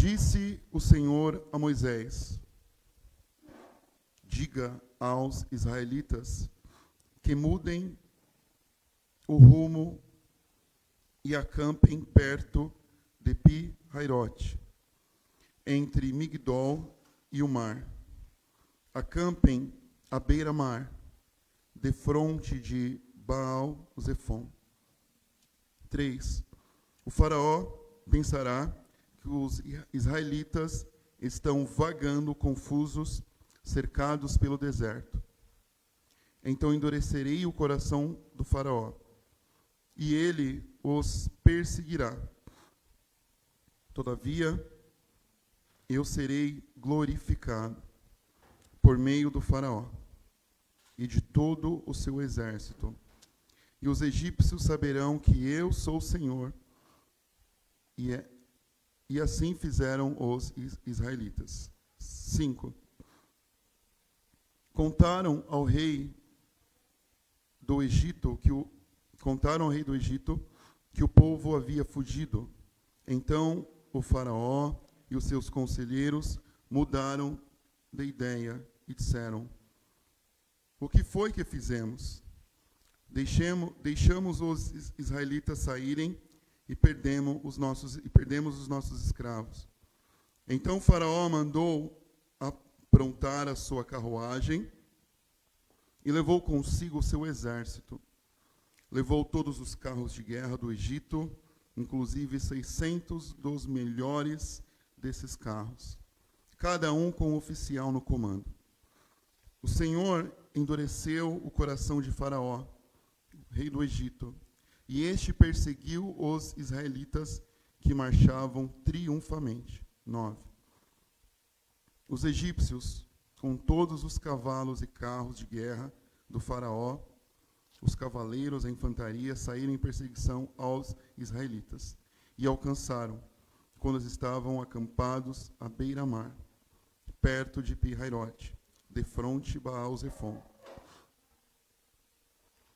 Disse o Senhor a Moisés: diga aos israelitas que mudem o rumo e acampem perto de Pi-Hairote, entre Migdol e o mar. Acampem à beira-mar, defronte de Baal-Zefon. 3. O faraó pensará que os israelitas estão vagando confusos, cercados pelo deserto. Então endurecerei o coração do faraó, e ele os perseguirá. Todavia, eu serei glorificado por meio do faraó e de todo o seu exército. E os egípcios saberão que eu sou o Senhor. E assim fizeram os israelitas. 5. Contaram ao rei do Egito que o povo havia fugido. Então o faraó e os seus conselheiros mudaram de ideia e disseram: o que foi que fizemos? Deixamos os israelitas saírem e perdemos os nossos escravos. Então o faraó mandou aprontar a sua carruagem e levou consigo o seu exército. Levou todos os carros de guerra do Egito, inclusive 600 dos melhores desses carros, cada um com um oficial no comando. O Senhor endureceu o coração de Faraó, rei do Egito, e este perseguiu os israelitas que marchavam triunfalmente. 9. Os egípcios, com todos os cavalos e carros de guerra do faraó, os cavaleiros, a infantaria, saíram em perseguição aos israelitas e alcançaram, quando eles estavam acampados à beira-mar, perto de Pi-Hairote, defronte de Baal-Zefon.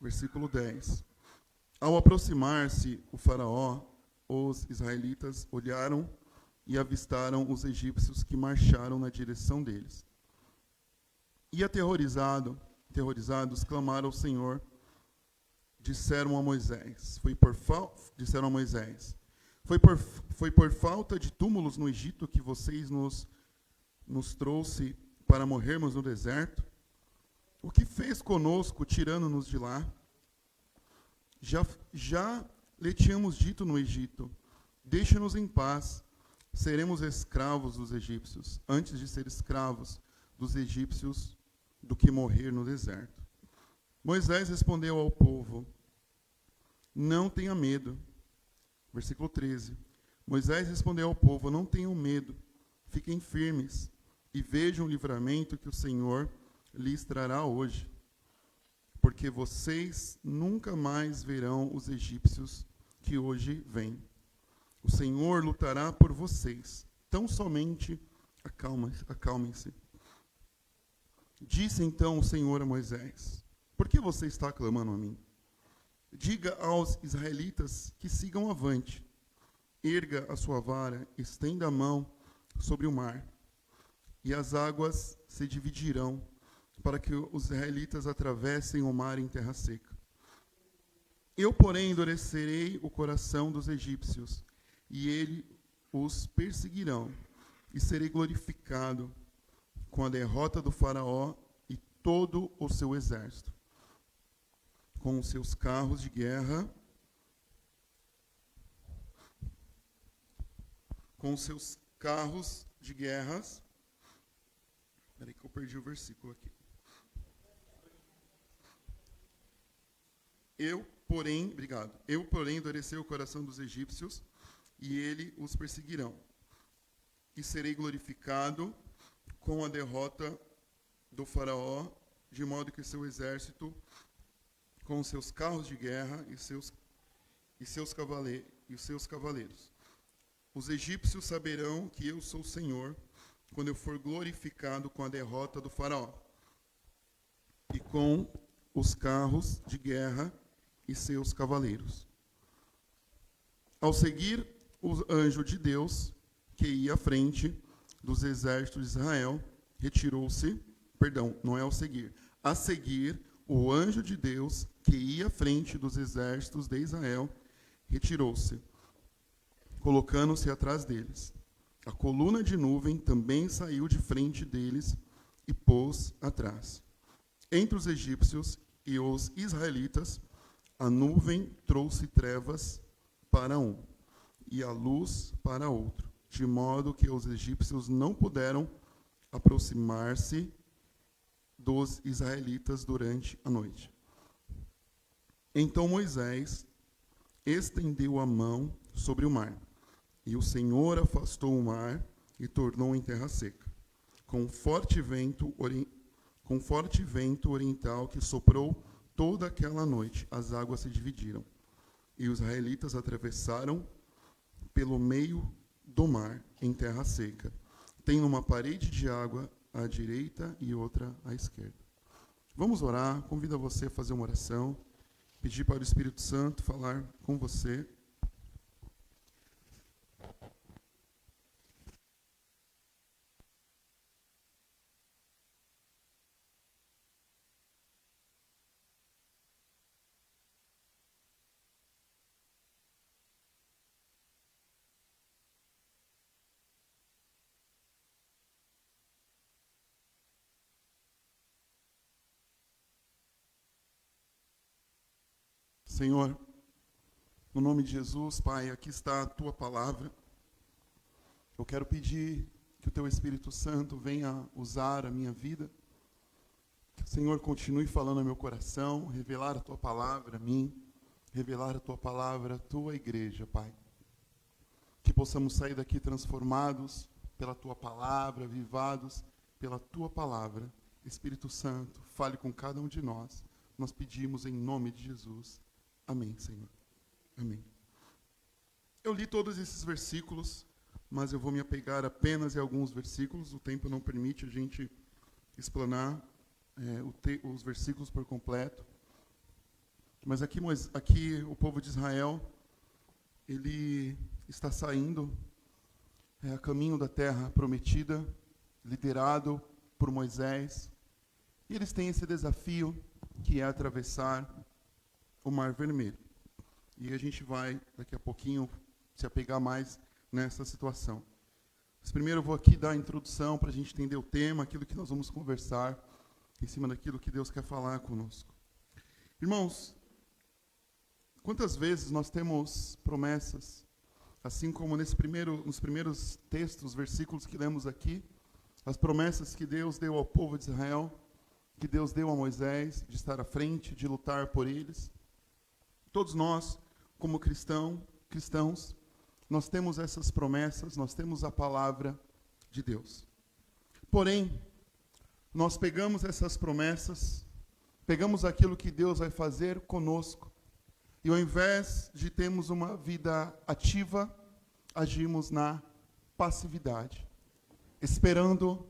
Versículo 10. Ao aproximar-se o faraó, os israelitas olharam e avistaram os egípcios que marcharam na direção deles. E aterrorizados, clamaram ao Senhor. Disseram a Moisés: Foi por falta de túmulos no Egito que vocês nos trouxe para morrermos no deserto? O que fez conosco, tirando-nos de lá? Já lhe tínhamos dito no Egito: deixe-nos em paz, seremos escravos dos egípcios, antes de ser escravos dos egípcios do que morrer no deserto. Moisés respondeu ao povo: não tenha medo. Versículo 13. Moisés respondeu ao povo: não tenham medo, fiquem firmes e vejam o livramento que o Senhor lhes trará hoje. Porque vocês nunca mais verão os egípcios que hoje vêm. O Senhor lutará por vocês. Tão somente acalmem-se. Disse então o Senhor a Moisés: por que você está clamando a mim? Diga aos israelitas que sigam avante. Erga a sua vara, estenda a mão sobre o mar, e as águas se dividirão, para que os israelitas atravessem o mar em terra seca. Eu, porém, endurecerei o coração dos egípcios, e eles os perseguirão, e serei glorificado com a derrota do faraó e todo o seu exército, com os seus carros de guerra, Espera aí que eu perdi o versículo aqui. Eu, porém, endureci o coração dos egípcios, e eles os perseguirão. E serei glorificado com a derrota do faraó, de modo que seu exército, com seus carros de guerra e seus cavaleiros. Os egípcios saberão que eu sou o Senhor, quando eu for glorificado com a derrota do faraó, e com os carros de guerra e seus cavaleiros. Ao seguir o anjo de Deus, que ia à frente dos exércitos de Israel, retirou-se, perdão, não é ao seguir. A seguir, o anjo de Deus, que ia à frente dos exércitos de Israel, retirou-se, colocando-se atrás deles. A coluna de nuvem também saiu de frente deles e pôs atrás. Entre os egípcios e os israelitas, a nuvem trouxe trevas para um e a luz para outro, de modo que os egípcios não puderam aproximar-se dos israelitas durante a noite. Então Moisés estendeu a mão sobre o mar, e o Senhor afastou o mar e tornou em terra seca, com forte vento oriental que soprou toda aquela noite. As águas se dividiram, e os israelitas atravessaram pelo meio do mar, em terra seca, tendo uma parede de água à direita e outra à esquerda. Vamos orar, convido você a fazer uma oração, pedir para o Espírito Santo falar com você. Senhor, no nome de Jesus, Pai, aqui está a Tua palavra. Eu quero pedir que o Teu Espírito Santo venha usar a minha vida. Que o Senhor continue falando ao meu coração, revelar a Tua palavra a mim, revelar a Tua palavra à Tua igreja, Pai. Que possamos sair daqui transformados pela Tua palavra, avivados pela Tua palavra. Espírito Santo, fale com cada um de nós. Nós pedimos em nome de Jesus. Amém, Senhor. Amém. Eu li todos esses versículos, mas eu vou me apegar apenas em alguns versículos. O tempo não permite a gente explanar os versículos por completo. Mas aqui o povo de Israel, ele está saindo a caminho da terra prometida, liderado por Moisés. E eles têm esse desafio, que é atravessar o Mar Vermelho. E a gente vai, daqui a pouquinho, se apegar mais nessa situação. Mas primeiro eu vou aqui dar a introdução para a gente entender o tema, aquilo que nós vamos conversar, em cima daquilo que Deus quer falar conosco. Irmãos, quantas vezes nós temos promessas, assim como nos primeiros textos, versículos que lemos aqui, as promessas que Deus deu ao povo de Israel, que Deus deu a Moisés, de estar à frente, de lutar por eles. Todos nós, como cristãos, nós temos essas promessas, nós temos a palavra de Deus. Porém, nós pegamos essas promessas, pegamos aquilo que Deus vai fazer conosco, e ao invés de termos uma vida ativa, agimos na passividade, esperando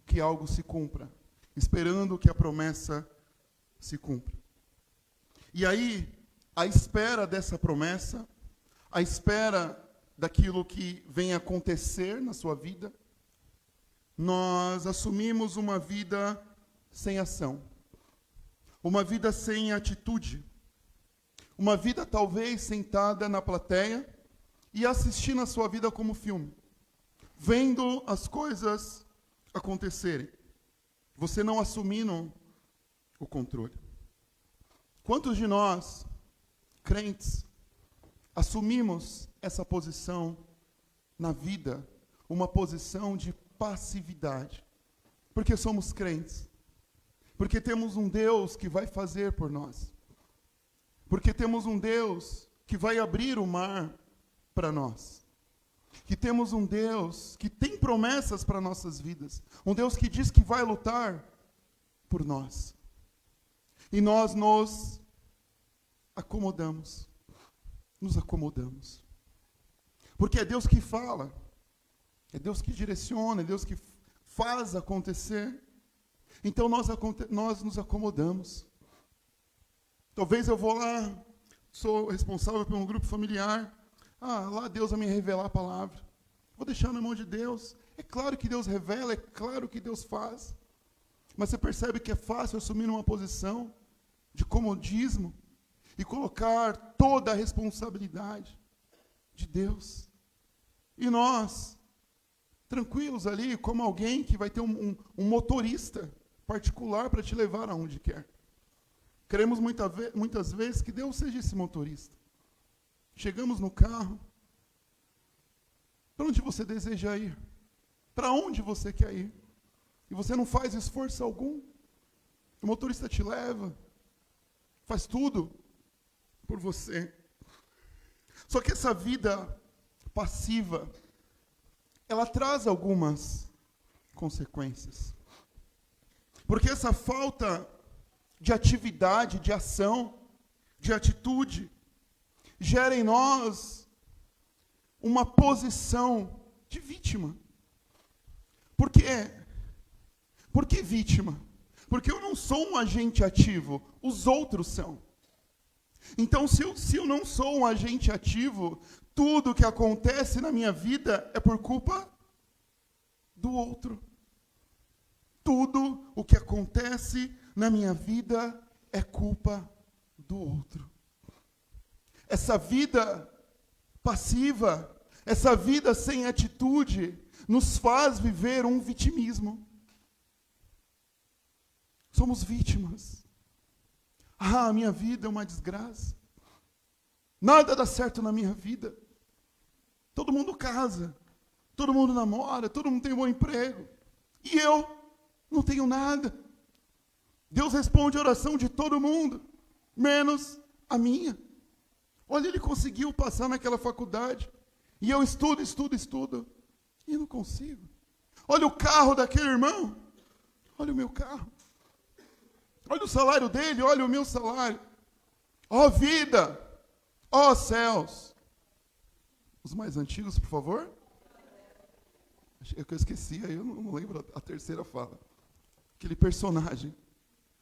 que algo se cumpra, esperando que a promessa se cumpra. E aí, à espera dessa promessa, à espera daquilo que vem acontecer na sua vida, nós assumimos uma vida sem ação, uma vida sem atitude, uma vida talvez sentada na plateia e assistindo a sua vida como filme, vendo as coisas acontecerem, você não assumindo o controle. Quantos de nós, crentes, assumimos essa posição na vida, uma posição de passividade, porque somos crentes, porque temos um Deus que vai fazer por nós, porque temos um Deus que vai abrir o mar para nós, que temos um Deus que tem promessas para nossas vidas, um Deus que diz que vai lutar por nós, e nós nos acomodamos, porque é Deus que fala, é Deus que direciona, é Deus que faz acontecer. Então nós nos acomodamos. Talvez eu vou lá, sou responsável por um grupo familiar, lá Deus vai me revelar a palavra. Vou deixar na mão de Deus. É claro que Deus revela, é claro que Deus faz. Mas você percebe que é fácil assumir uma posição de comodismo e colocar toda a responsabilidade de Deus. E nós, tranquilos ali, como alguém que vai ter um motorista particular para te levar aonde quer. Queremos muitas vezes que Deus seja esse motorista. Chegamos no carro. Para onde você deseja ir? Para onde você quer ir? E você não faz esforço algum. O motorista te leva. Faz tudo por você. Só que essa vida passiva, ela traz algumas consequências. Porque essa falta de atividade, de ação, de atitude, gera em nós uma posição de vítima. Por quê? Por que vítima? Porque eu não sou um agente ativo, os outros são. Então, se eu não sou um agente ativo, tudo que acontece na minha vida é por culpa do outro. Tudo o que acontece na minha vida é culpa do outro. Essa vida passiva, essa vida sem atitude, nos faz viver um vitimismo. Somos vítimas. A minha vida é uma desgraça. Nada dá certo na minha vida. Todo mundo casa, todo mundo namora, todo mundo tem um bom emprego. E eu não tenho nada. Deus responde a oração de todo mundo, menos a minha. Olha, ele conseguiu passar naquela faculdade. E eu estudo, e não consigo. Olha o carro daquele irmão. Olha o meu carro. Olha o salário dele, olha o meu salário. Ó vida, ó céus. Os mais antigos, por favor. É que eu esqueci, aí eu não lembro a terceira fala. Aquele personagem.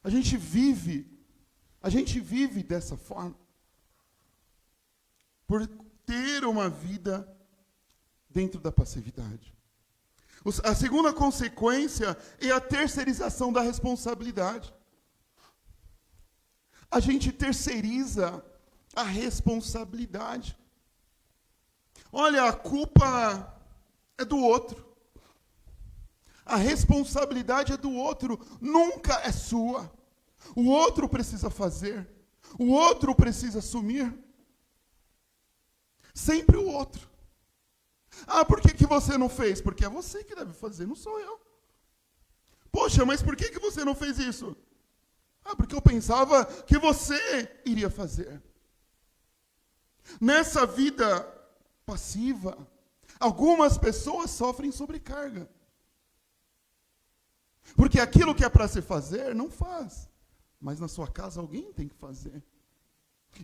A gente vive dessa forma. Por ter uma vida dentro da passividade. A segunda consequência é a terceirização da responsabilidade. A gente terceiriza a responsabilidade. Olha, a culpa é do outro. A responsabilidade é do outro, nunca é sua. O outro precisa fazer. O outro precisa assumir. Sempre o outro. Por que você não fez? Porque é você que deve fazer, não sou eu. Poxa, mas por que você não fez isso? Porque eu pensava que você iria fazer. Nessa vida passiva, algumas pessoas sofrem sobrecarga. Porque aquilo que é para se fazer, não faz. Mas na sua casa alguém tem que fazer.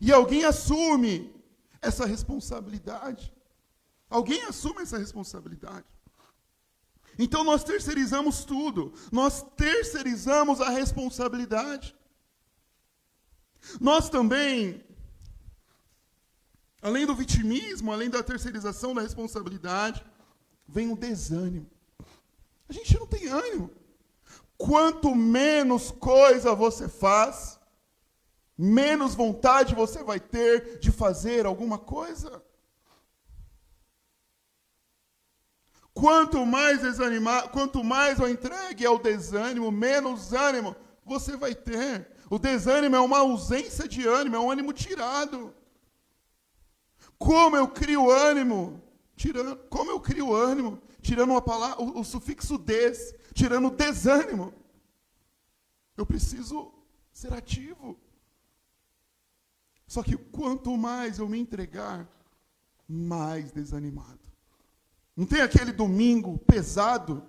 E alguém assume essa responsabilidade. Alguém assume essa responsabilidade. Então nós terceirizamos tudo. Nós terceirizamos a responsabilidade. Nós também, além do vitimismo, além da terceirização da responsabilidade, vem o desânimo. A gente não tem ânimo. Quanto menos coisa você faz, menos vontade você vai ter de fazer alguma coisa. Quanto mais eu entregue ao desânimo, menos ânimo você vai ter. O desânimo é uma ausência de ânimo, é um ânimo tirado. Como eu crio ânimo? Tirando uma palavra, o sufixo des, tirando desânimo. Eu preciso ser ativo. Só que quanto mais eu me entregar, mais desanimado. Não tem aquele domingo pesado,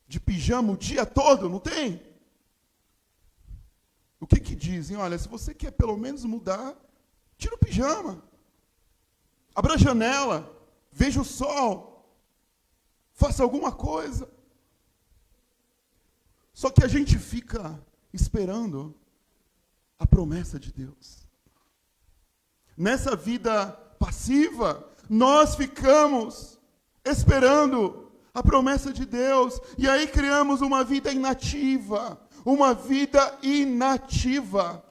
de pijama o dia todo, não tem? O que dizem? Olha, se você quer pelo menos mudar, tira o pijama. Abra a janela, veja o sol, faça alguma coisa. Só que a gente fica esperando a promessa de Deus. Nessa vida passiva, nós ficamos esperando a promessa de Deus. E aí criamos uma vida inativa. Uma vida inativa.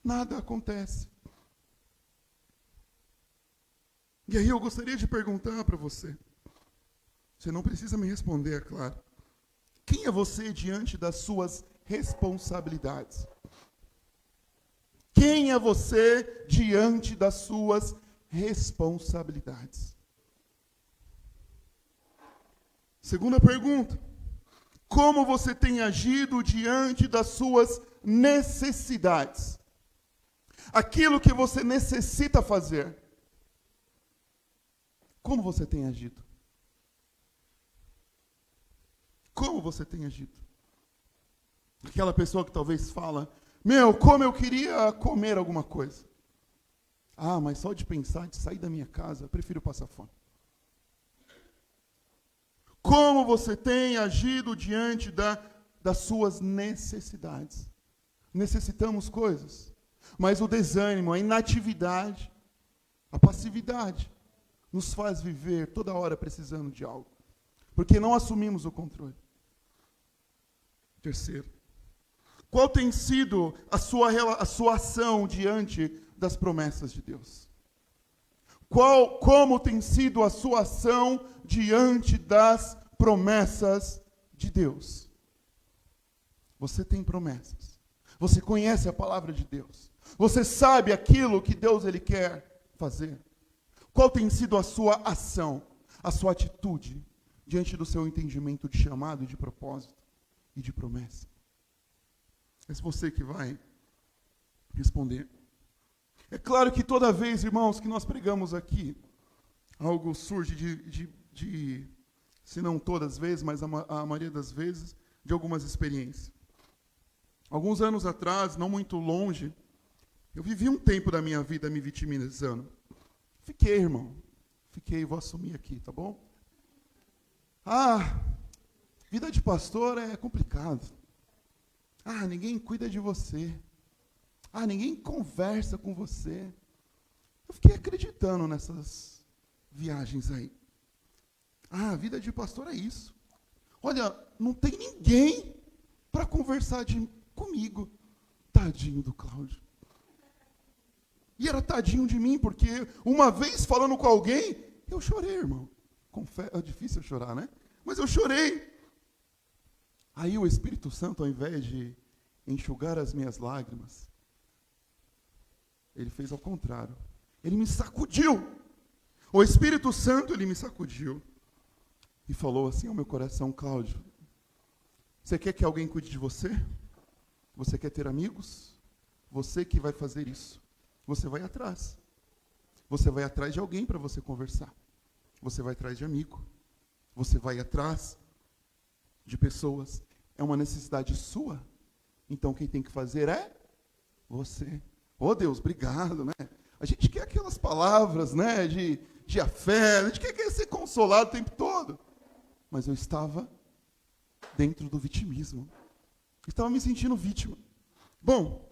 Nada acontece. E aí eu gostaria de perguntar para você. Você não precisa me responder, é claro. Quem é você diante das suas responsabilidades? Quem é você diante das suas responsabilidades? Segunda pergunta. Como você tem agido diante das suas necessidades? Aquilo que você necessita fazer. Como você tem agido? Como você tem agido? Aquela pessoa que talvez fala, como eu queria comer alguma coisa. Ah, mas só de pensar, de sair da minha casa, eu prefiro passar fome. Como você tem agido diante das suas necessidades? Necessitamos coisas, mas o desânimo, a inatividade, a passividade, nos faz viver toda hora precisando de algo, porque não assumimos o controle. Terceiro, qual tem sido a sua ação diante das promessas de Deus? Como tem sido a sua ação diante das promessas de Deus? Você tem promessas. Você conhece a palavra de Deus. Você sabe aquilo que Deus ele quer fazer. Qual tem sido a sua ação, a sua atitude diante do seu entendimento de chamado e de propósito e de promessa? É você que vai responder. É claro que toda vez, irmãos, que nós pregamos aqui, algo surge se não todas as vezes, mas a maioria das vezes, de algumas experiências. Alguns anos atrás, não muito longe, eu vivi um tempo da minha vida me vitimizando. Fiquei, irmão. Fiquei, vou assumir aqui, tá bom? Vida de pastor é complicado. Ninguém cuida de você. Ninguém conversa com você. Eu fiquei acreditando nessas viagens aí. A vida de pastor é isso. Olha, não tem ninguém para conversar comigo. Tadinho do Cláudio. E era tadinho de mim, porque uma vez falando com alguém, eu chorei, irmão. É difícil chorar, né? Mas eu chorei. Aí o Espírito Santo, ao invés de enxugar as minhas lágrimas, ele fez ao contrário. Ele me sacudiu. O Espírito Santo, ele me sacudiu. E falou assim ao meu coração, Cláudio, você quer que alguém cuide de você? Você quer ter amigos? Você que vai fazer isso. Você vai atrás. Você vai atrás de alguém para você conversar. Você vai atrás de amigo. Você vai atrás de pessoas. É uma necessidade sua. Então quem tem que fazer é você. Oh Deus, obrigado, né? A gente quer aquelas palavras, né, de afé, a gente quer ser consolado o tempo todo. Mas eu estava dentro do vitimismo. Eu estava me sentindo vítima. Bom,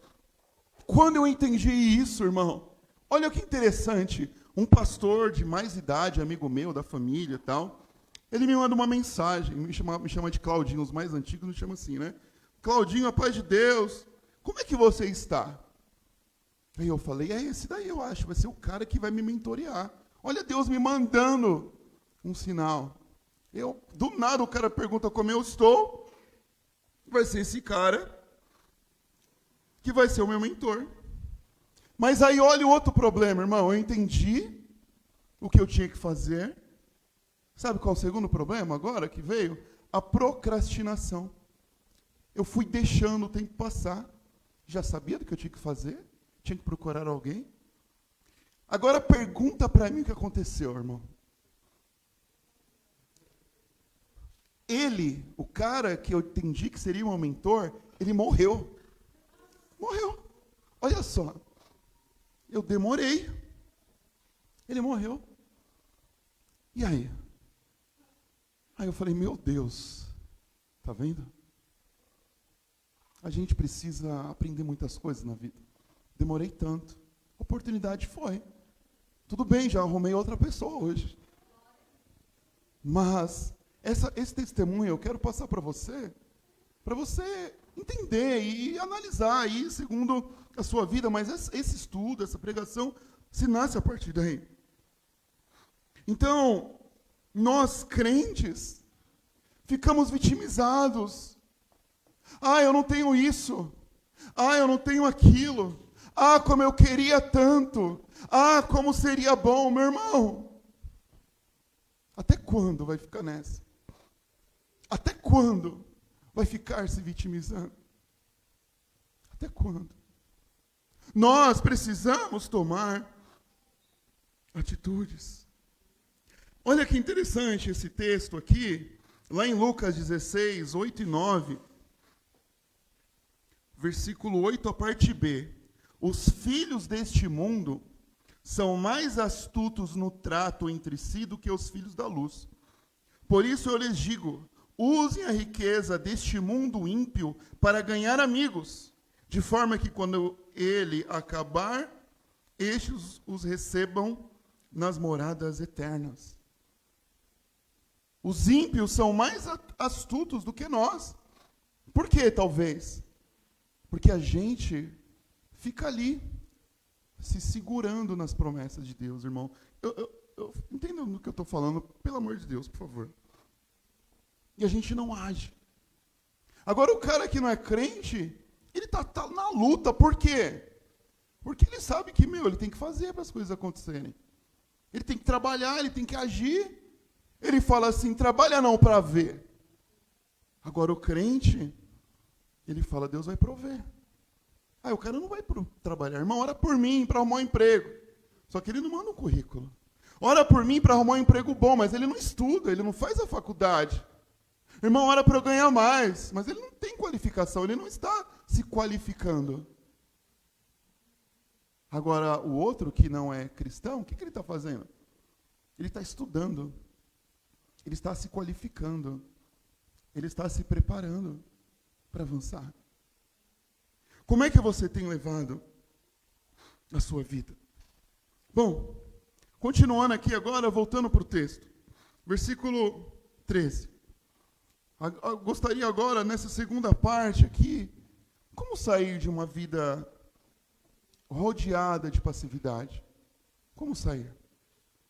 quando eu entendi isso, irmão, olha que interessante. Um pastor de mais idade, amigo meu, da família e tal, ele me manda uma mensagem, me chama de Claudinho, os mais antigos me chamam assim, né? Claudinho, a paz de Deus, como é que você está? Aí eu falei, esse daí eu acho, vai ser o cara que vai me mentorear. Olha Deus me mandando um sinal. Do nada o cara pergunta como eu estou, vai ser esse cara que vai ser o meu mentor. Mas aí olha o outro problema, irmão. Eu entendi o que eu tinha que fazer. Sabe qual é o segundo problema agora que veio? A procrastinação. Eu fui deixando o tempo passar. Já sabia do que eu tinha que fazer. Tinha que procurar alguém. Agora pergunta para mim o que aconteceu, irmão. Ele, o cara que eu entendi que seria um mentor, ele morreu. Morreu. Olha só. Eu demorei. Ele morreu. E aí? Aí eu falei, meu Deus. Tá vendo? A gente precisa aprender muitas coisas na vida. Demorei tanto. A oportunidade foi. Tudo bem, já arrumei outra pessoa hoje. Mas esse testemunho eu quero passar para você entender e analisar aí segundo a sua vida, mas esse estudo, essa pregação, se nasce a partir daí. Então, nós crentes ficamos vitimizados. Ah, eu não tenho isso. Ah, eu não tenho aquilo. Ah, como eu queria tanto. Ah, como seria bom, meu irmão. Até quando vai ficar nessa? Até quando vai ficar se vitimizando? Até quando? Nós precisamos tomar atitudes. Olha que interessante esse texto aqui, lá em Lucas 16, 8 e 9, versículo 8, a parte B. Os filhos deste mundo são mais astutos no trato entre si do que os filhos da luz. Por isso eu lhes digo, usem a riqueza deste mundo ímpio para ganhar amigos, de forma que quando ele acabar, estes os recebam nas moradas eternas. Os ímpios são mais astutos do que nós. Por quê, talvez? Porque a gente fica ali, se segurando nas promessas de Deus, irmão. Eu entendo no que eu estou falando, pelo amor de Deus, por favor. E a gente não age. Agora, o cara que não é crente, ele tá na luta. Por quê? Porque ele sabe que, ele tem que fazer para as coisas acontecerem. Ele tem que trabalhar, ele tem que agir. Ele fala assim, trabalha não para ver. Agora o crente, ele fala, Deus vai prover. O cara não vai trabalhar. Irmão, ora por mim para arrumar um emprego. Só que ele não manda um currículo. Ora por mim para arrumar um emprego bom, mas ele não estuda, ele não faz a faculdade. Irmão, ora para eu ganhar mais, mas ele não tem qualificação, ele não está se qualificando. Agora, o outro que não é cristão, o que ele está fazendo? Ele está estudando. Ele está se qualificando. Ele está se preparando para avançar. Como é que você tem levado a sua vida? Bom, continuando aqui agora, voltando para o texto. Versículo 13. Eu gostaria agora, nessa segunda parte aqui, como sair de uma vida rodeada de passividade? Como sair?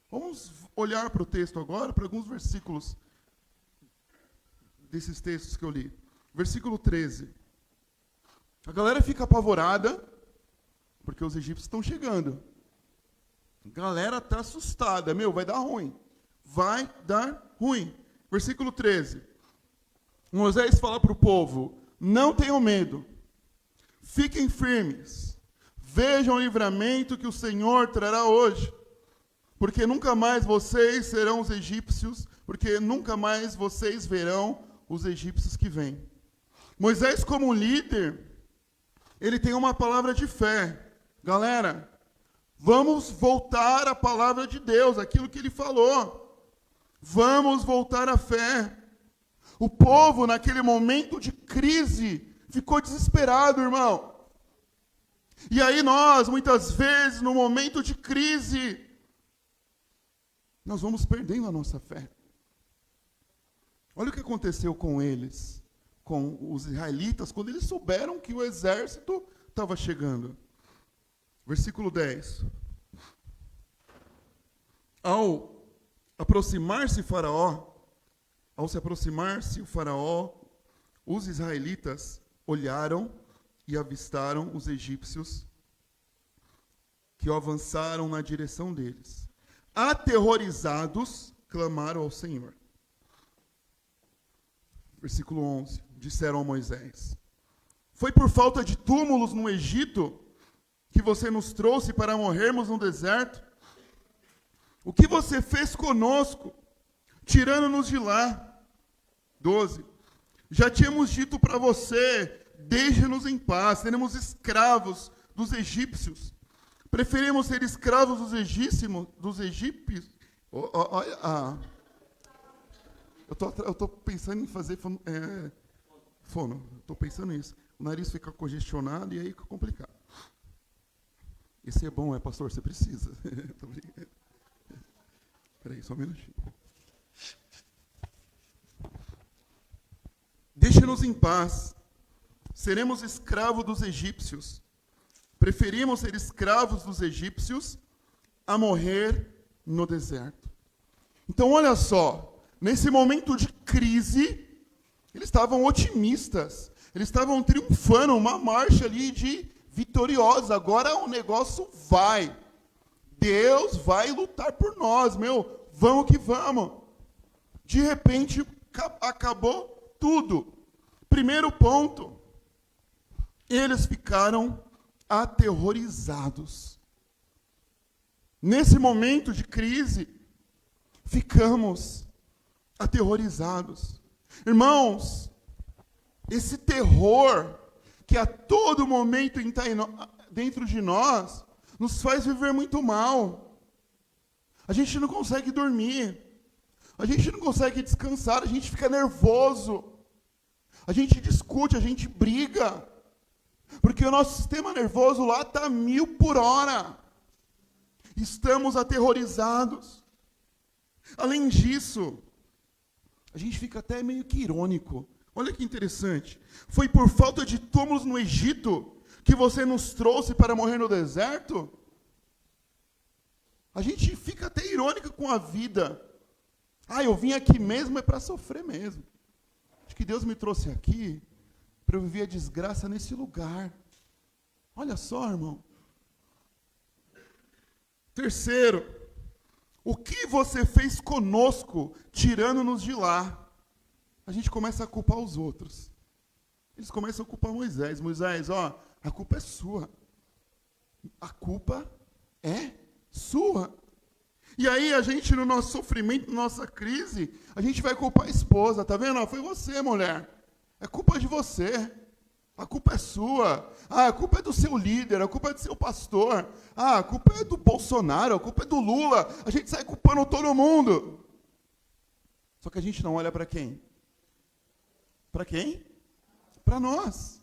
Vamos olhar para o texto agora, para alguns versículos desses textos que eu li. Versículo 13. A galera fica apavorada, porque os egípcios estão chegando. A galera está assustada. Vai dar ruim. Vai dar ruim. Versículo 13. Moisés fala para o povo, não tenham medo. Fiquem firmes. Vejam o livramento que o Senhor trará hoje. Porque nunca mais vocês serão os egípcios, porque nunca mais vocês verão os egípcios que vêm. Moisés, como líder, ele tem uma palavra de fé. Galera, vamos voltar à palavra de Deus, aquilo que ele falou. Vamos voltar à fé. O povo, naquele momento de crise, ficou desesperado, irmão. E aí nós, muitas vezes, no momento de crise, nós vamos perdendo a nossa fé. Olha o que aconteceu com eles, com os israelitas, quando eles souberam que o exército estava chegando. Versículo 10. Ao se aproximar-se o faraó, os israelitas olharam e avistaram os egípcios que avançaram na direção deles. Aterrorizados, clamaram ao Senhor. Versículo 11. Disseram a Moisés: foi por falta de túmulos no Egito que você nos trouxe para morrermos no deserto? O que você fez conosco, tirando-nos de lá? 12. Já tínhamos dito para você, deixe-nos em paz, seremos escravos dos egípcios. Preferimos ser escravos dos egípcios. Olha, eu estou pensando em fazer fono. Estou pensando nisso. O nariz fica congestionado e aí fica complicado. Esse é bom, pastor? Você precisa. Espera aí, só um minutinho. deixe-nos em paz. Seremos escravos dos egípcios. Preferimos ser escravos dos egípcios a morrer no deserto. Então, olha só, nesse momento de crise, eles estavam otimistas, eles estavam triunfando, uma marcha ali de vitoriosa. Agora o negócio vai. Deus vai lutar por nós, vamos que vamos. De repente, acabou tudo. Primeiro ponto, eles ficaram aterrorizados. Nesse momento de crise, ficamos aterrorizados. Irmãos, esse terror que a todo momento está dentro de nós, nos faz viver muito mal. A gente não consegue dormir. A gente não consegue descansar. A gente fica nervoso. A gente discute, a gente briga. Porque o nosso sistema nervoso lá está 1000 por hora. Estamos aterrorizados. Além disso, a gente fica até meio que irônico. Olha que interessante. Foi por falta de túmulos no Egito que você nos trouxe para morrer no deserto? A gente fica até irônico com a vida. Eu vim aqui mesmo é para sofrer mesmo. Acho que Deus me trouxe aqui para eu viver a desgraça nesse lugar. Olha só, irmão. Terceiro, o que você fez conosco, tirando-nos de lá? A gente começa a culpar os outros. Eles começam a culpar Moisés. Moisés, a culpa é sua. A culpa é sua. E aí a gente, no nosso sofrimento, na nossa crise, a gente vai culpar a esposa. Tá vendo? Foi você, mulher. É culpa de você. A culpa é sua. A culpa é do seu líder. A culpa é do seu pastor. A culpa é do Bolsonaro. A culpa é do Lula. A gente sai culpando todo mundo. Só que a gente não olha para quem? Para quem? Para nós.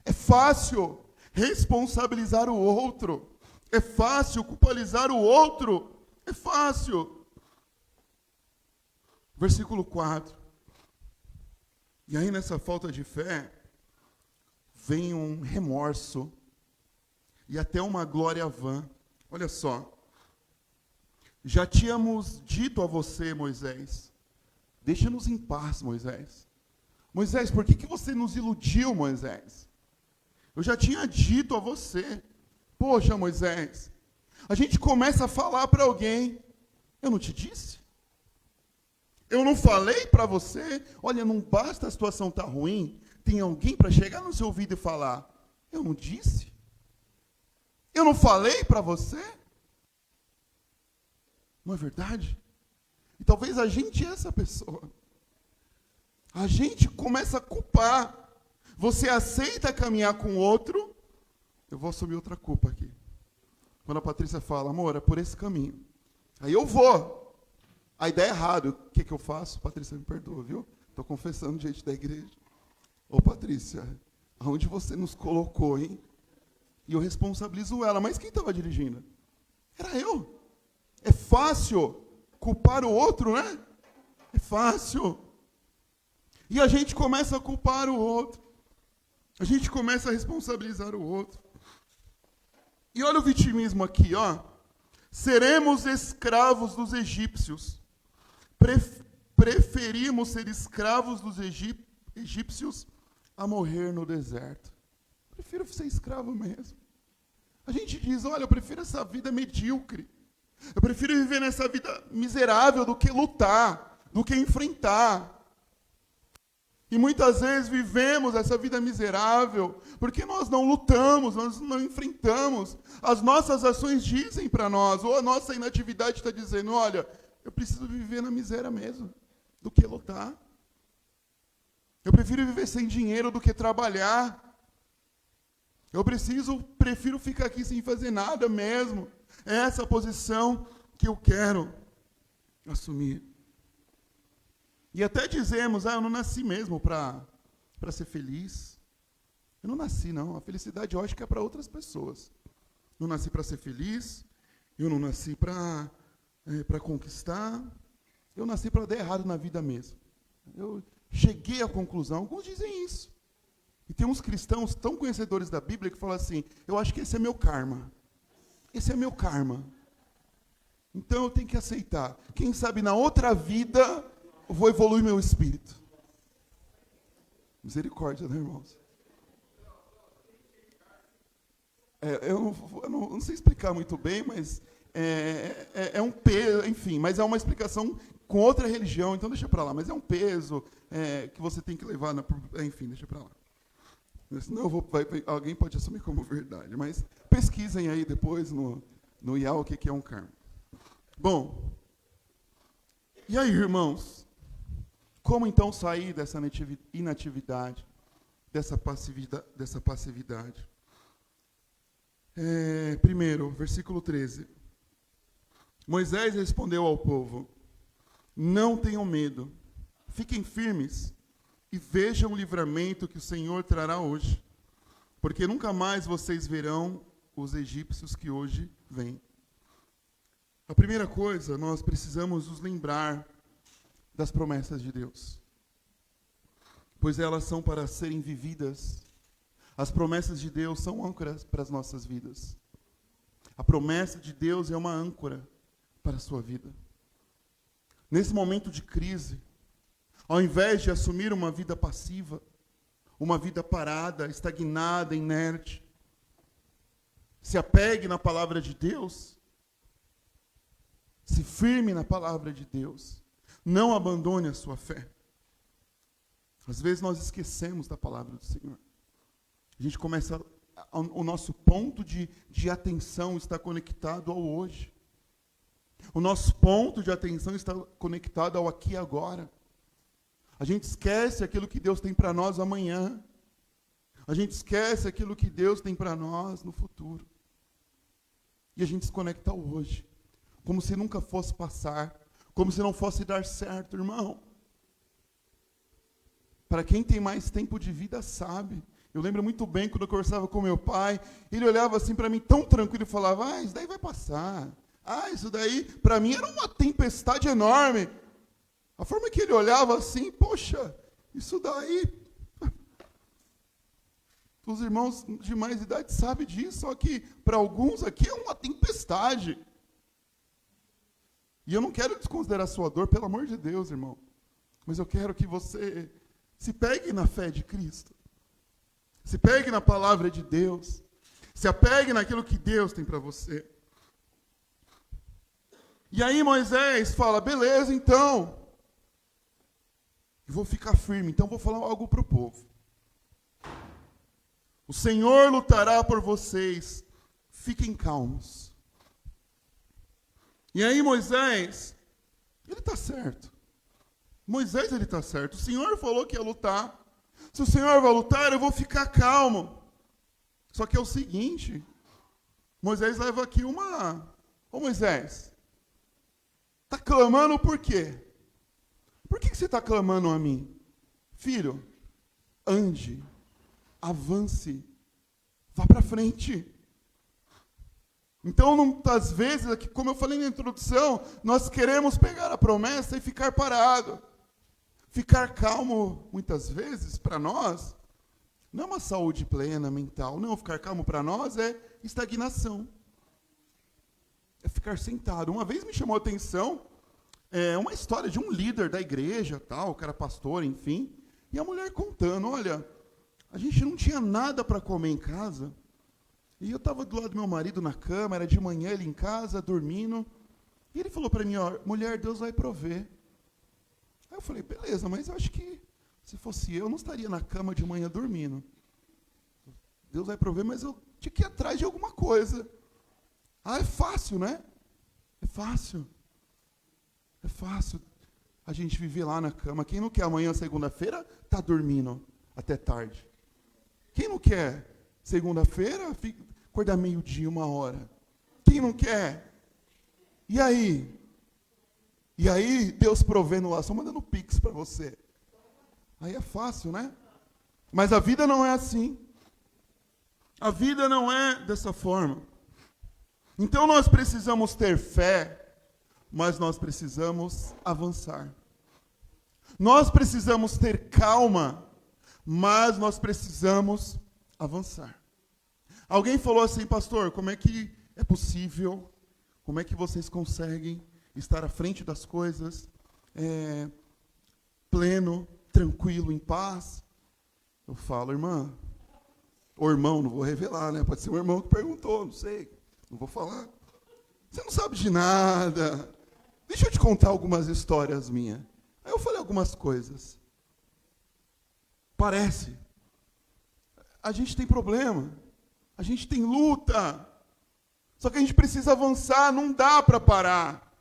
É fácil responsabilizar o outro. É fácil culpabilizar o outro. É fácil. Versículo 4. E aí, nessa falta de fé, vem um remorso e até uma glória vã. Olha só. Já tínhamos dito a você, Moisés, deixa-nos em paz, Moisés. Moisés, por que você nos iludiu, Moisés? Eu já tinha dito a você. Poxa, Moisés, a gente começa a falar para alguém. Eu não te disse? Eu não falei para você? Olha, não basta a situação estar ruim, tem alguém para chegar no seu ouvido e falar. Eu não disse? Eu não falei para você? Não é verdade? E talvez a gente é essa pessoa. A gente começa a culpar. Você aceita caminhar com outro? Eu vou assumir outra culpa aqui. Quando a Patrícia fala, amor, é por esse caminho. Aí eu vou. Aí dá errado. O que eu faço? Patrícia, me perdoa, viu? Estou confessando diante da igreja. Ô, Patrícia, aonde você nos colocou, hein? E eu responsabilizo ela. Mas quem estava dirigindo? Era eu. É fácil culpar o outro, né? É fácil. E a gente começa a culpar o outro. A gente começa a responsabilizar o outro. E olha o vitimismo aqui, Seremos escravos dos egípcios. Preferimos ser escravos dos egípcios a morrer no deserto. Prefiro ser escravo mesmo. A gente diz, olha, eu prefiro essa vida medíocre. Eu prefiro viver nessa vida miserável do que lutar, do que enfrentar. E muitas vezes vivemos essa vida miserável porque nós não lutamos, nós não enfrentamos. As nossas ações dizem para nós, ou a nossa inatividade está dizendo, olha, eu preciso viver na miséria mesmo, do que lutar. Eu prefiro viver sem dinheiro do que trabalhar. Eu prefiro ficar aqui sem fazer nada mesmo. É essa a posição que eu quero assumir. E até dizemos, eu não nasci mesmo para ser feliz. Eu não nasci, não. A felicidade eu acho que é para outras pessoas. Não nasci para ser feliz. Eu não nasci para conquistar. Eu nasci para dar errado na vida mesmo. cheguei à conclusão. Alguns dizem isso. E tem uns cristãos tão conhecedores da Bíblia que falam assim, eu acho que esse é meu karma. Esse é meu karma. Então eu tenho que aceitar. Quem sabe na outra vida eu vou evoluir meu espírito. Misericórdia, né, irmãos? Eu não sei explicar muito bem, mas é um peso, enfim, mas é uma explicação com outra religião, então deixa para lá. Mas é um peso que você tem que levar, enfim, deixa para lá. Senão alguém pode assumir como verdade, mas pesquisem aí depois no IAL o que é um karma. Bom, e aí, irmãos? Como então sair dessa inatividade, dessa passividade? Primeiro, versículo 13. Moisés respondeu ao povo, não tenham medo, fiquem firmes e vejam o livramento que o Senhor trará hoje, porque nunca mais vocês verão os egípcios que hoje vêm. A primeira coisa, nós precisamos nos lembrar das promessas de Deus, pois elas são para serem vividas. As promessas de Deus são âncoras para as nossas vidas. A promessa de Deus é uma âncora para a sua vida. Nesse momento de crise, ao invés de assumir uma vida passiva, uma vida parada, estagnada, inerte, se apegue na palavra de Deus, se firme na palavra de Deus, não abandone a sua fé. Às vezes nós esquecemos da palavra do Senhor. A gente começa, o nosso ponto de atenção está conectado ao hoje. O nosso ponto de atenção está conectado ao aqui e agora. A gente esquece aquilo que Deus tem para nós amanhã. A gente esquece aquilo que Deus tem para nós no futuro. E a gente se conecta ao hoje. Como se nunca fosse passar. Como se não fosse dar certo, irmão. Para quem tem mais tempo de vida sabe. Eu lembro muito bem quando eu conversava com meu pai. Ele olhava assim para mim tão tranquilo e falava, isso daí vai passar. Isso daí, para mim, era uma tempestade enorme. A forma que ele olhava assim, poxa, isso daí... Os irmãos de mais idade sabem disso, só que para alguns aqui é uma tempestade. E eu não quero desconsiderar a sua dor, pelo amor de Deus, irmão. Mas eu quero que você se pegue na fé de Cristo. Se pegue na palavra de Deus. Se apegue naquilo que Deus tem para você. E aí Moisés fala, beleza, então. Eu vou ficar firme, então vou falar algo para o povo. O Senhor lutará por vocês. Fiquem calmos. E aí Moisés, ele está certo. Moisés, ele está certo. O Senhor falou que ia lutar. Se o Senhor vai lutar, eu vou ficar calmo. Só que é o seguinte, Moisés leva aqui uma... Ô Moisés, está clamando por quê? Por que você está clamando a mim? Filho, ande, avance, vá para frente. Então, muitas vezes, aqui, como eu falei na introdução, nós queremos pegar a promessa e ficar parado. Ficar calmo, muitas vezes, para nós, não é uma saúde plena, mental. Não, ficar calmo para nós é estagnação. É ficar sentado. Uma vez me chamou a atenção uma história de um líder da igreja, tal, que era pastor, enfim, e a mulher contando, olha, a gente não tinha nada para comer em casa, e eu estava do lado do meu marido na cama, era de manhã, ele em casa, dormindo, e ele falou para mim, ó, mulher, Deus vai prover. Aí eu falei, beleza, mas eu acho que se fosse eu não estaria na cama de manhã dormindo. Deus vai prover, mas eu tinha que ir atrás de alguma coisa. É fácil, né? É fácil. É fácil a gente viver lá na cama. Quem não quer amanhã, segunda-feira, está dormindo até tarde. Quem não quer segunda-feira, acordar meio-dia, 1h? Quem não quer? E aí? E aí, Deus provendo lá, só mandando pix para você. Aí é fácil, né? Mas a vida não é assim. A vida não é dessa forma. Então nós precisamos ter fé, mas nós precisamos avançar. Nós precisamos ter calma, mas nós precisamos avançar. Alguém falou assim, pastor, como é que é possível? Como é que vocês conseguem estar à frente das coisas, pleno, tranquilo, em paz? Eu falo, irmã, ou irmão, não vou revelar, né? Pode ser um irmão que perguntou, não sei, não vou falar. Você não sabe de nada. Deixa eu te contar algumas histórias minhas. Aí eu falei algumas coisas. Parece. A gente tem problema. A gente tem luta. Só que a gente precisa avançar, não dá para parar.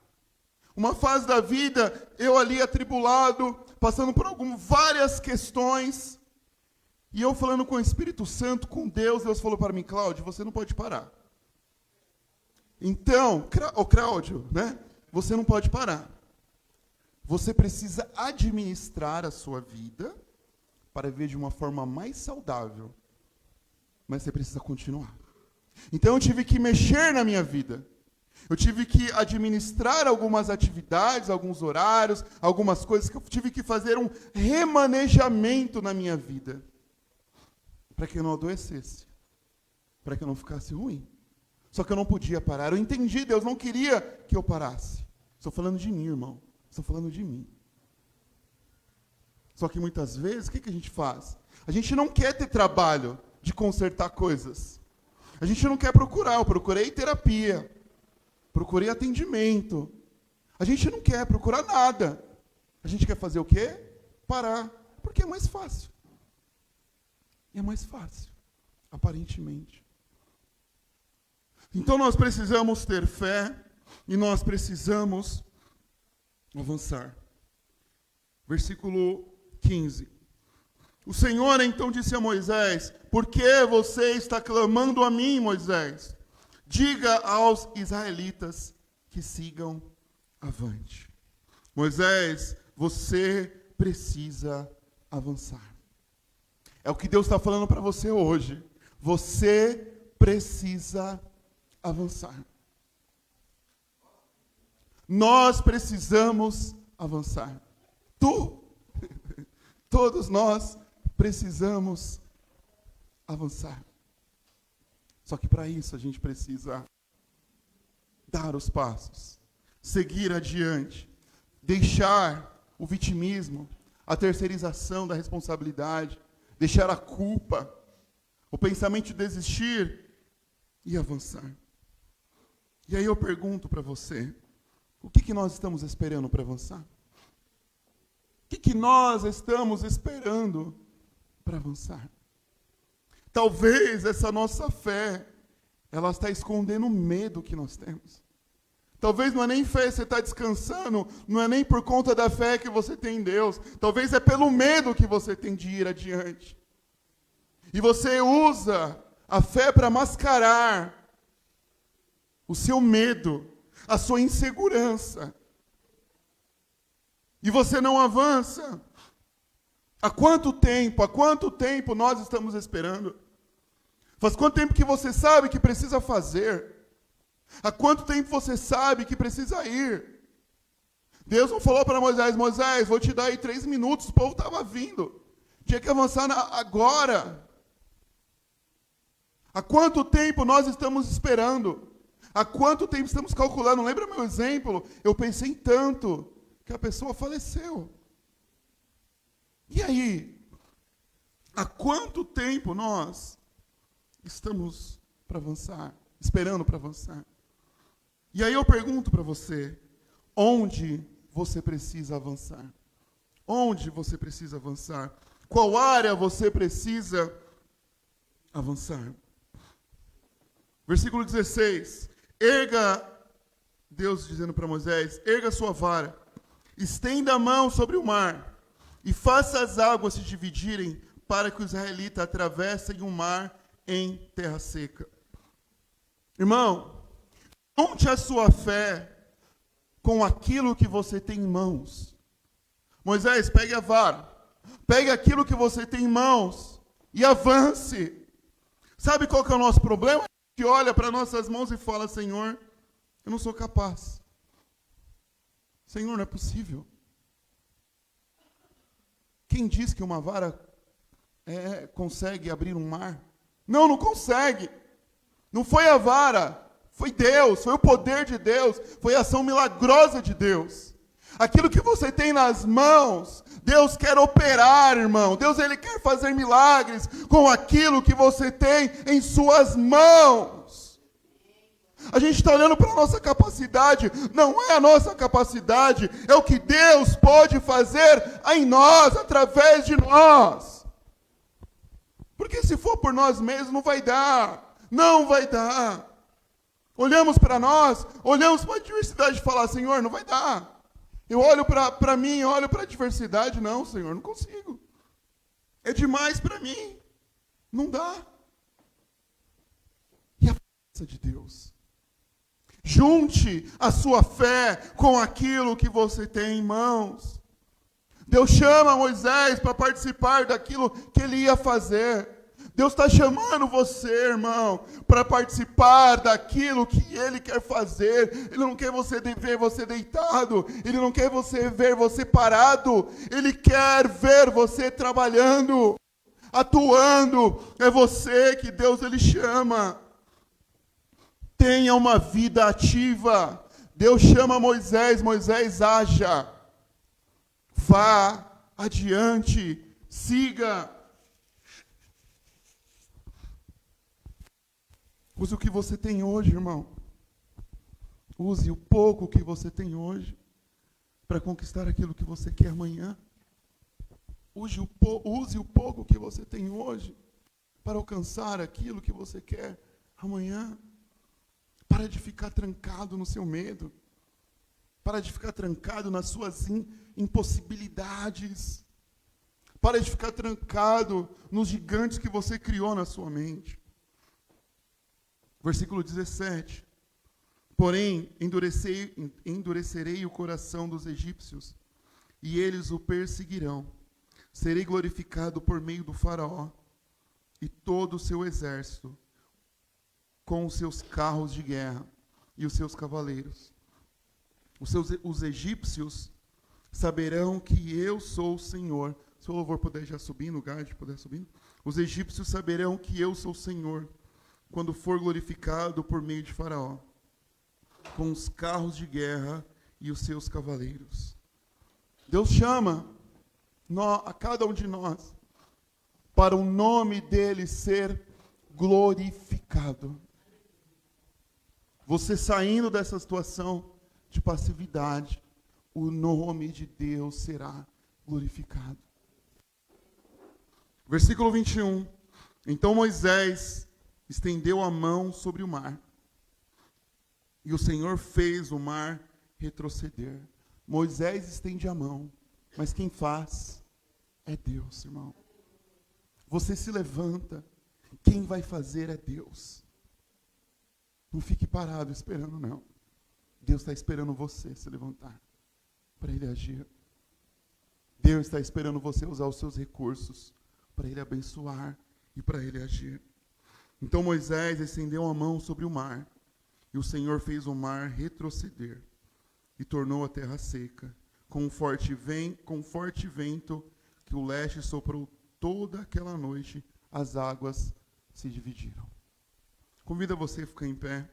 Uma fase da vida, eu ali atribulado, passando por várias questões, e eu falando com o Espírito Santo, com Deus, Deus falou para mim, Cláudio, você não pode parar. Então, Cláudio, né? Você não pode parar. Você precisa administrar a sua vida para viver de uma forma mais saudável. Mas você precisa continuar. Então eu tive que mexer na minha vida. Eu tive que administrar algumas atividades, alguns horários, algumas coisas que eu tive que fazer um remanejamento na minha vida. Para que eu não adoecesse. Para que eu não ficasse ruim. Só que eu não podia parar. Eu entendi, Deus não queria que eu parasse. Estou falando de mim, irmão. Estou falando de mim. Só que muitas vezes, o que a gente faz? A gente não quer ter trabalho de consertar coisas. A gente não quer procurar. Eu procurei terapia. Procurei atendimento. A gente não quer procurar nada. A gente quer fazer o quê? Parar. Porque é mais fácil. É mais fácil. Aparentemente. Então nós precisamos ter fé e nós precisamos avançar. Versículo 15. O Senhor então disse a Moisés, por que você está clamando a mim, Moisés? Diga aos israelitas que sigam avante. Moisés, você precisa avançar. É o que Deus está falando para você hoje. Você precisa avançar. Nós precisamos avançar. Todos nós precisamos avançar. Só que para isso a gente precisa dar os passos, seguir adiante, deixar o vitimismo, a terceirização da responsabilidade, deixar a culpa, o pensamento de desistir e avançar. E aí eu pergunto para você, o que nós estamos esperando para avançar? O que nós estamos esperando para avançar? Talvez essa nossa fé, ela está escondendo o medo que nós temos. Talvez não é nem fé, você está descansando, não é nem por conta da fé que você tem em Deus. Talvez é pelo medo que você tem de ir adiante. E você usa a fé para mascarar o seu medo, a sua insegurança. E você não avança. Há quanto tempo nós estamos esperando? Faz quanto tempo que você sabe que precisa fazer? Há quanto tempo você sabe que precisa ir? Deus não falou para Moisés, Moisés, vou te dar aí 3 minutos, o povo estava vindo. Tinha que avançar agora. Há quanto tempo nós estamos esperando? Há quanto tempo estamos calculando? Lembra meu exemplo? Eu pensei tanto que a pessoa faleceu. E aí? Há quanto tempo nós estamos para avançar? Esperando para avançar? E aí eu pergunto para você, onde você precisa avançar? Onde você precisa avançar? Qual área você precisa avançar? Versículo 16. Erga, Deus dizendo para Moisés, erga sua vara, estenda a mão sobre o mar e faça as águas se dividirem para que os israelitas atravessem o mar em terra seca. Irmão, conte a sua fé com aquilo que você tem em mãos. Moisés, pegue a vara, pegue aquilo que você tem em mãos e avance. Sabe qual que é o nosso problema? Que olha para nossas mãos e fala, Senhor, eu não sou capaz. Senhor, não é possível. Quem diz que uma vara consegue abrir um mar? Não consegue. Não foi a vara, foi Deus, foi o poder de Deus, foi a ação milagrosa de Deus. Aquilo que você tem nas mãos, Deus quer operar, irmão. Deus, Ele quer fazer milagres com aquilo que você tem em suas mãos. A gente está olhando para a nossa capacidade, não é a nossa capacidade, é o que Deus pode fazer em nós, através de nós. Porque se for por nós mesmos, não vai dar. Não vai dar. Olhamos para nós, olhamos para a diversidade e falamos, Senhor, não vai dar. Eu olho para mim, olho para a diversidade, não, Senhor, não consigo. É demais para mim. Não dá. E a força de Deus? Junte a sua fé com aquilo que você tem em mãos. Deus chama Moisés para participar daquilo que ele ia fazer. Deus está chamando você, irmão, para participar daquilo que Ele quer fazer. Ele não quer você ver você deitado. Ele não quer você ver você parado. Ele quer ver você trabalhando, atuando. É você que Deus Ele chama. Tenha uma vida ativa. Deus chama Moisés, Moisés haja. Vá adiante, siga. Use o que você tem hoje, irmão. Use o pouco que você tem hoje para conquistar aquilo que você quer amanhã. Use o pouco que você tem hoje para alcançar aquilo que você quer amanhã. Para de ficar trancado no seu medo. Para de ficar trancado nas suas impossibilidades. Para de ficar trancado nos gigantes que você criou na sua mente. Versículo 17. Porém, endurecerei o coração dos egípcios, e eles o perseguirão. Serei glorificado por meio do faraó e todo o seu exército, com os seus carros de guerra e os seus cavaleiros. Os egípcios saberão que eu sou o Senhor. Se o louvor puder já subir no gade, puder subir. Os egípcios saberão que eu sou o Senhor, quando for glorificado por meio de Faraó, com os carros de guerra e os seus cavaleiros. Deus chama a cada um de nós para o nome dele ser glorificado. Você saindo dessa situação de passividade, o nome de Deus será glorificado. Versículo 21. Então Moisés estendeu a mão sobre o mar, e o Senhor fez o mar retroceder. Moisés estende a mão, mas quem faz é Deus, irmão. Você se levanta, quem vai fazer é Deus. Não fique parado esperando, não. Deus está esperando você se levantar para Ele agir. Deus está esperando você usar os seus recursos para Ele abençoar e para Ele agir. Então Moisés estendeu a mão sobre o mar, e o Senhor fez o mar retroceder, e tornou a terra seca, com um forte vento que o leste soprou toda aquela noite, as águas se dividiram. Convido você a ficar em pé.